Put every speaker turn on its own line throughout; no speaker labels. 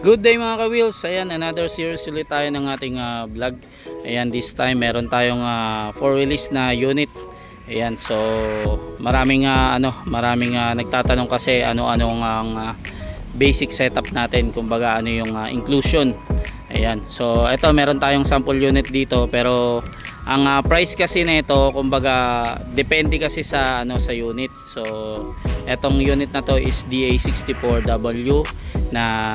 Good day mga ka-wheels. Ayan, another series ulit tayo ng ating vlog. Ayan, this time meron tayong 4-wheelers na unit. Ayan, so maraming nagtatanong kasi ano-anong ang basic setup natin, kumbaga ano yung inclusion. Ayan, so ito meron tayong sample unit dito, pero ang price kasi nito, kumbaga depende kasi sa sa unit. So etong unit na to is DA64W na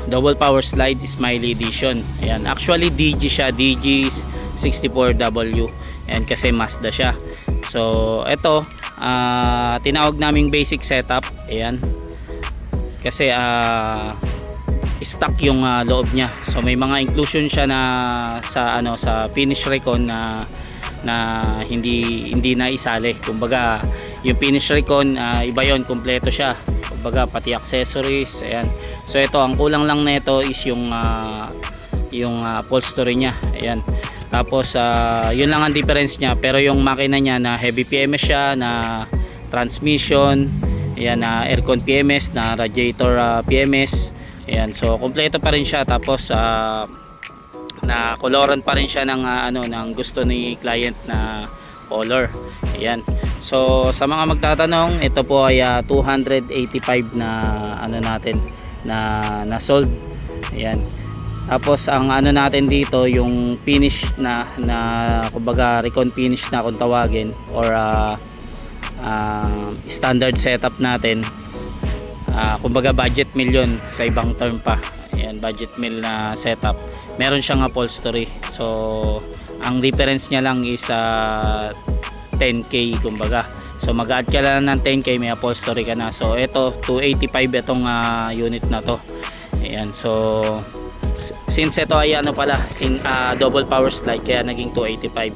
double power slide Smiley edition. Ayan, actually DG siya, DG64W, and kasi Mazda siya. So ito tinawag naming basic setup. Ayan, kasi stock yung loob niya. So may mga inclusion siya na sa finish recon na hindi na isali. Kumbaga yung finish recon iba yon, kompleto siya, kumbaga pati accessories. Ayan, so ito ang kulang lang nito is yung upholstery niya. Ayan, tapos yun lang ang difference niya, pero yung makina niya na heavy PMS siya, na transmission, ayan, na aircon PMS, na radiator PMS. Ayan, so kompleto pa rin siya. Tapos na coloran pa rin siya ng ng gusto ni client na color. Ayan, so sa mga magtatanong, ito po ay 285 na natin na sold. Ayan, tapos ang natin dito yung finish na kumbaga recon finish na kung tawagin, or standard setup natin. Kumbaga budget meal yun sa ibang term pa. Ayan, budget meal na setup, meron siyang upholstery. So ang difference niya lang is 10k kumbaga. So mag-add ka lang ng 10k, may upholstery ka na. So ito 285 itong unit na to. Ayan, so since ito ay double power slide, kaya naging 285.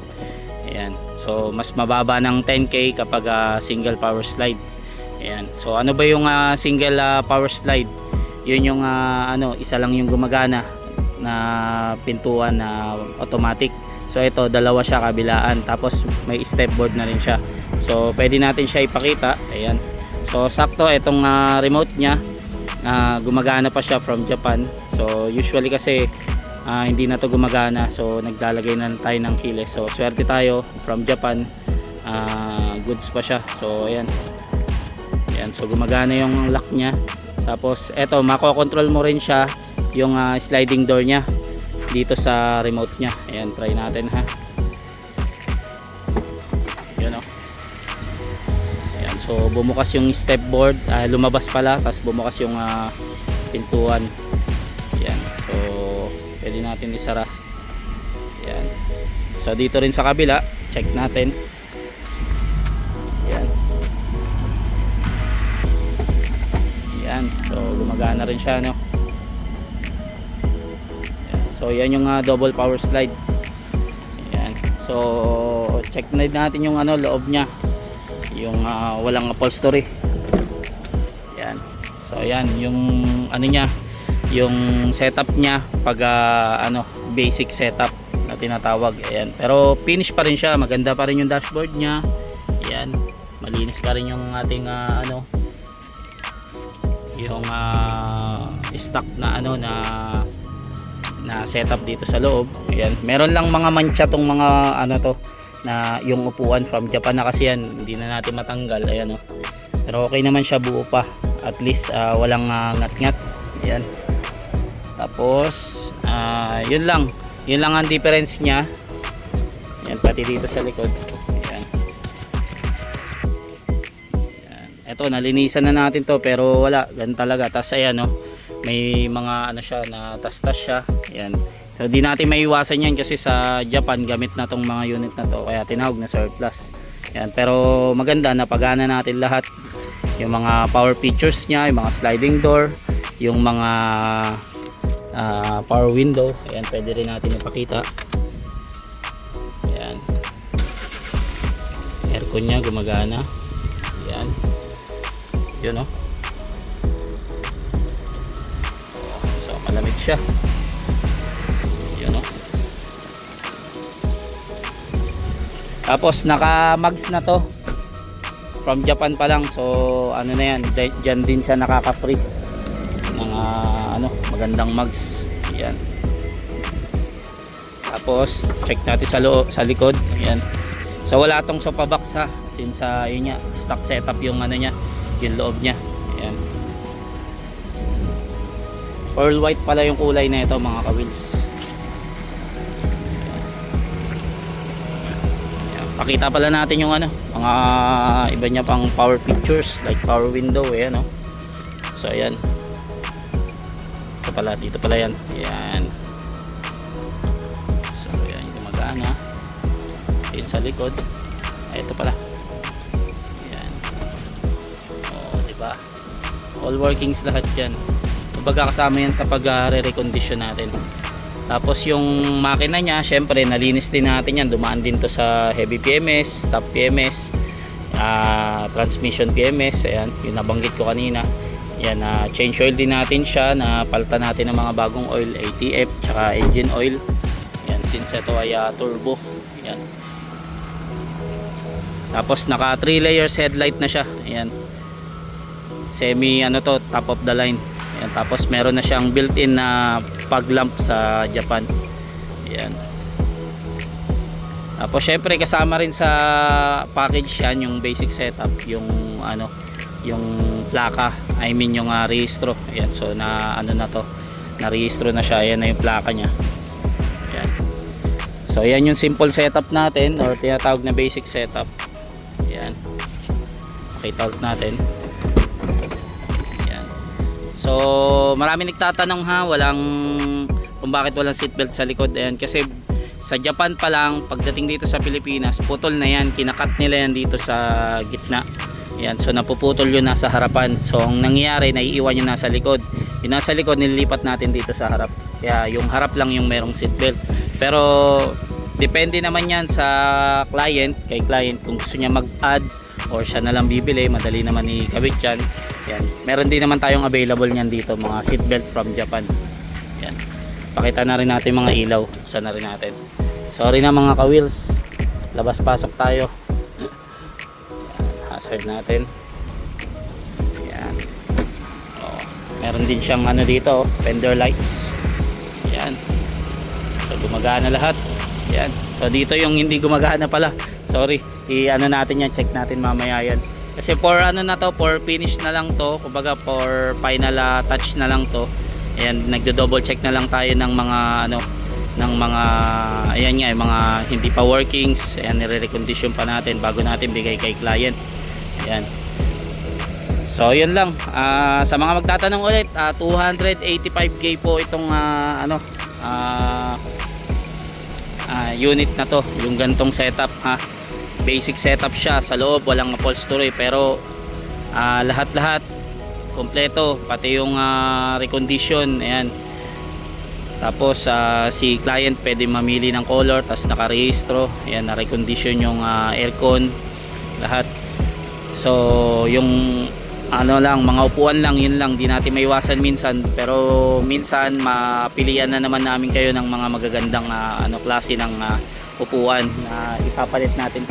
Ayan, so mas mababa ng 10k kapag single power slide. Ayan, so ano ba yung single power slide? Yun yung isa lang yung gumagana na pintuan na automatic. So ito dalawa siya kabilaan, tapos may step board na rin siya. So pwede natin siya ipakita. Ayan, so sakto itong remote niya gumagana pa siya from Japan. So usually kasi hindi na to gumagana, so naglalagay na tayo ng keyless. So swerte tayo, from Japan, goods pa siya. So ayan, so gumagana yung lock niya. Tapos eto, makokontrol mo rin siya yung sliding door niya dito sa remote niya. Ayan, try natin ha. Yun o. Ayan, so bumukas yung step board, lumabas pala, tapos bumukas yung pintuan. Ayan, so pwede natin isara. Ayan, so dito rin sa kabila, check natin. Ayan, ayan, so gumagana rin siya, no? So yan yung double power slide. Ayan, so check na natin yung loob niya, yung walang upholstery. Ayan, so yan yung niya, yung setup niya pag basic setup na tinatawag. Ayan, pero finish pa rin siya, maganda pa rin yung dashboard niya. Ayan, malinis pa rin yung ating yung stock na na setup dito sa loob. Ayan, meron lang mga mancha tong mga to, na yung upuan from Japan na kasi yan, hindi na natin matanggal. Ayan, oh. Pero okay naman siya, buo pa, at least walang ngat-ngat. Ayan, tapos yun lang ang difference niya. Ayan, pati dito sa likod. Ayan, eto, nalinisan na natin to, pero wala, ganun talaga. Tapos ayan, oh, may mga siya, na tas-tas siya. Ayan, so di natin maiwasan yan kasi sa Japan gamit na tong mga unit na to, kaya tinawag na surplus. Ayan, pero maganda, napagana natin lahat. Yung mga power features niya, yung mga sliding door, yung mga power window. Ayan, pwede rin natin ipakita. Ayan, aircon niya gumagana. Ayan, yun, oh. So malamig siya. Yun, oh. Tapos naka mags na to from Japan pa lang. So na yan, dyan din siya nakaka-free mga magandang mugs. Ayan. Tapos check natin sa likod. Ayan. So wala tong sofa box ha, since yun nga, stock setup yung niya, yung loob niya. Ayan. Pearl white pala yung kulay na ito mga ka-wheels. Pakita pala natin yung mga iba niya pang power features like power window. Ayan o. So ayan. Dito pala yan. Ayan. So ayan, gumagana. Ayan sa likod. Ay, ito pala. Ayan. O, diba? All workings lahat yan. Kumbaga kasama yan sa pag-re-recondition natin. Tapos yung makina niya, syempre nalinis din natin yan. Dumaan din to sa heavy PMS, top PMS, transmission PMS. Ayan, yung nabanggit ko kanina. Yan, change oil din natin siya. Napalitan natin ng mga bagong oil, ATF, tsaka engine oil. Ayan, since ito ay turbo. Ayan. Tapos naka 3 layers headlight na siya. Ayan. Semi to, top of the line. Ayan, tapos meron na siyang built-in na fog lamp sa Japan. Ayan. Tapos syempre kasama rin sa package yan yung basic setup, yung yung plaka, I mean yung rehistro. Ayan, so na na to, na rehistro na siya. Ayan na yung plaka niya. Ayan. So ayan yung simple setup natin or tinatawag na basic setup. Ayan. Pakita ulit natin. So marami nagtatanong kung bakit walang seatbelt sa likod. Ayan, kasi sa Japan pa lang, pagdating dito sa Pilipinas, putol na yan, kinakat nila yan dito sa gitna. Ayan, so napuputol yun nasa harapan. So ang nangyayari, naiiwan yung nasa likod. Yung nasa likod nililipat natin dito sa harap. Kaya yung harap lang yung merong seatbelt. Pero depende naman yan sa kay client kung gusto niya mag-add or siya na lang bibili, madali naman ikabit yan. Yan. Meron din naman tayong available niyan dito, mga seatbelt from Japan. Yan. Pakita na rin natin mga ilaw. Buksan na rin natin. Sorry na mga ka-wheels. Labas-pasok tayo. Yan. Hazard natin. Yan. Oh, meron din siyang dito, fender lights. Yan. So gumagana lahat. Yan. So dito yung hindi gumagana pala. Sorry. Natin yan, check natin mamaya yan. Kasi for for finish na lang to, kumbaga for final touch na lang to. Ayan, nagdo-double check na lang tayo ng mga ayan nga, mga hindi pa workings. Ayan, nire-recondition pa natin bago natin bigay kay client. Ayan. So, yun lang. Sa mga magtatanong ulit, 285k po itong unit na to, yung gantong setup ha. Basic setup siya, sa loob walang upholstery, pero lahat-lahat kompleto, pati yung recondition. Ayan. Tapos si client pwede mamili ng color, tapos nakarehistro. Ayan, na recondition yung aircon, lahat. So yung mga upuan lang, yun lang, di natin maiwasan minsan, pero minsan mapilian na naman namin kayo ng mga magagandang klase ng upuan na ipapalit natin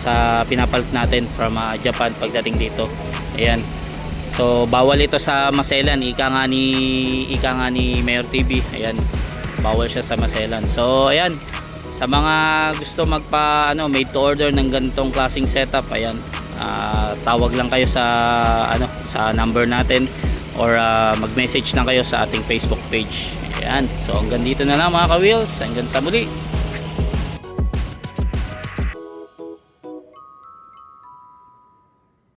sa pinapalit natin from Japan pagdating dito. Ayan. So bawal ito sa maselan, ika nga ni Mayor TV. Ayan. Bawal siya sa maselan. So ayan, sa mga gusto made to order ng ganitong klaseng setup, ayan, tawag lang kayo sa number natin or mag-message lang kayo sa ating Facebook page. Ayan. So hanggang dito na lang mga ka-wheels. Hanggang sa muli.